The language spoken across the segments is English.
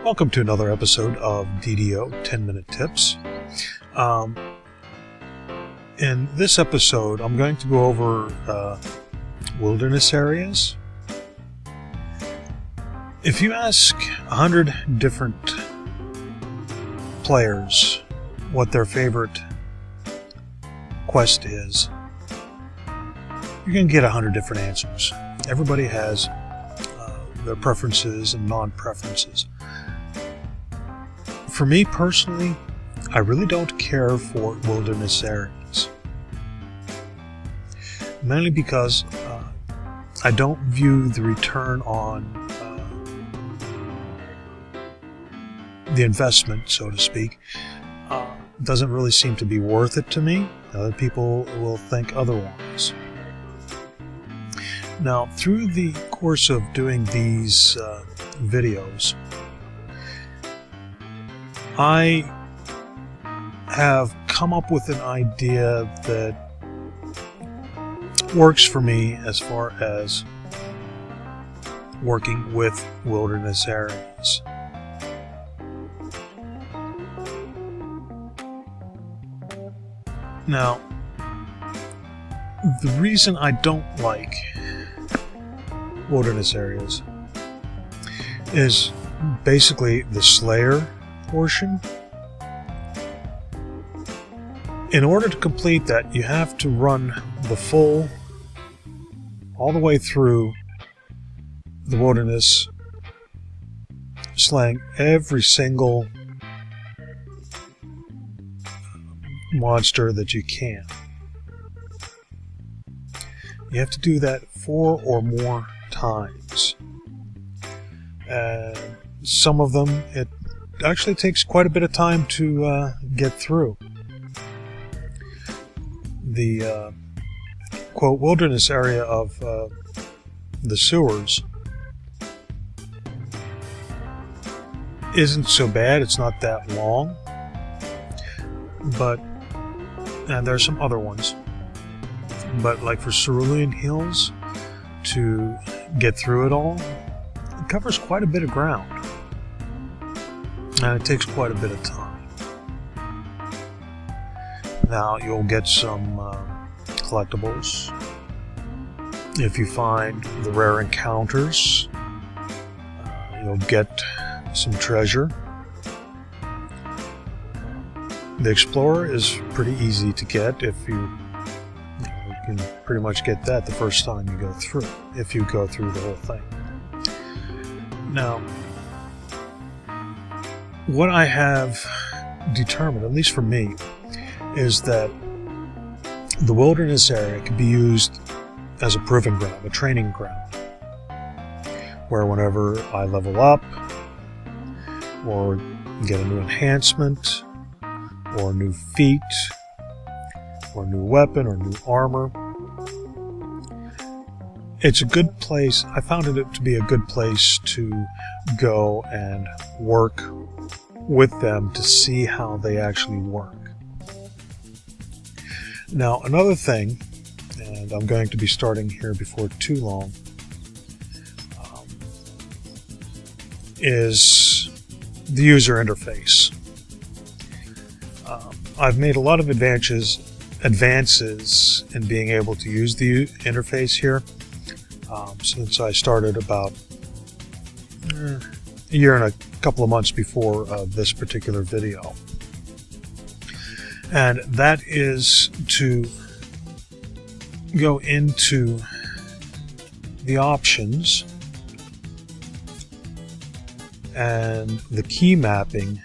Welcome to another episode of DDO 10-Minute Tips. In this episode, I'm going to go over wilderness areas. If you ask 100 different players what their favorite quest is, you're going to get 100 different answers. Everybody has their preferences and non-preferences. For me personally, I really don't care for wilderness areas. Mainly because I don't view the return on the investment, so to speak, doesn't really seem to be worth it to me. Other people will think otherwise. Now, through the course of doing these videos, I have come up with an idea that works for me as far as working with wilderness areas. Now, the reason I don't like wilderness areas is basically the Slayer portion. In order to complete that, you have to run the full, all the way through the wilderness, slaying every single monster that you can. You have to do that 4 or more times. And some of them, it actually takes quite a bit of time to get through. The quote wilderness area of the sewers isn't so bad. It's not that long, but and there are some other ones. But like for Cerulean Hills, to get through it all, it covers quite a bit of ground. And it takes quite a bit of time. Now, you'll get some collectibles. If you find the rare encounters, you'll get some treasure. The Explorer is pretty easy to get if you can pretty much get that the first time you go through, if you go through the whole thing. Now, what I have determined, at least for me, is that the wilderness area can be used as a proving ground, a training ground, where whenever I level up, or get a new enhancement, or a new feat, or a new weapon, or new armor, it's a good place. I found it to be a good place to go and work with them to see how they actually work. Now, another thing, and I'm going to be starting here before too long, is the user interface. I've made a lot of advances in being able to use the interface here since I started about a year and a couple of months before this particular video. And that is to go into the options and the key mapping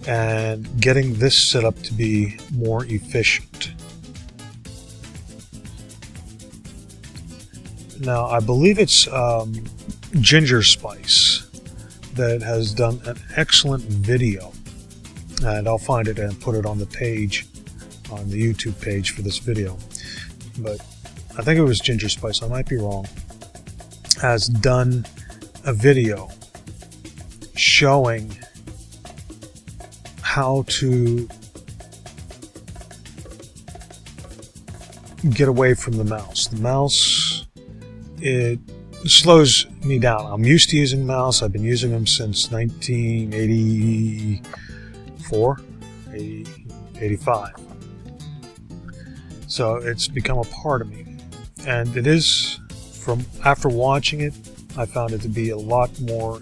and getting this set up to be more efficient. Now, I believe it's Ginger Spice that has done an excellent video, and I'll find it and put it on the page, on the YouTube page for this video. But I think it was Ginger Spice, I might be wrong, has done a video showing how to get away from the mouse. The mouse, it slows me down. I'm used to using mouse. I've been using them since 1984, 85. So it's become a part of me. And it is, from after watching it, I found it to be a lot more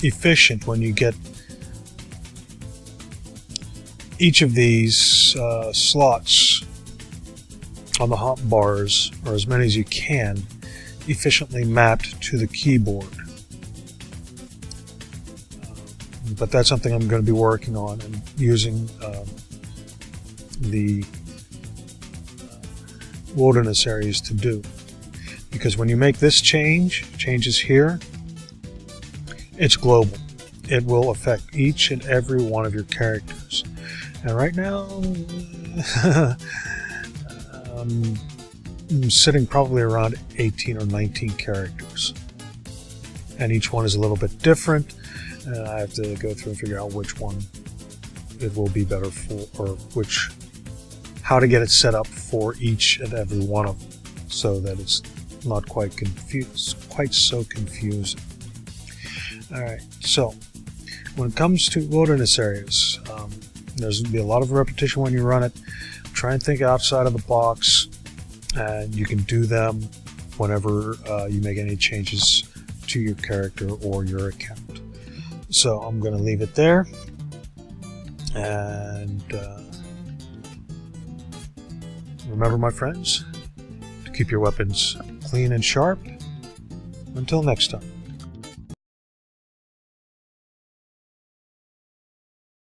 efficient when you get each of these slots on the hotbars, or as many as you can, efficiently mapped to the keyboard. But that's something I'm going to be working on and using the wilderness areas to do. Because when you make this changes here, it's global. It will affect each and every one of your characters. And right now, I'm sitting probably around 18 or 19 characters. And each one is a little bit different. And I have to go through and figure out which one it will be better for, or how to get it set up for each and every one of them, so that it's not quite so confusing. Alright, so when it comes to wilderness areas, there's going to be a lot of repetition when you run it. Try and think outside of the box, and you can do them whenever you make any changes to your character or your account. So I'm going to leave it there, and remember, my friends, to keep your weapons clean and sharp. Until next time.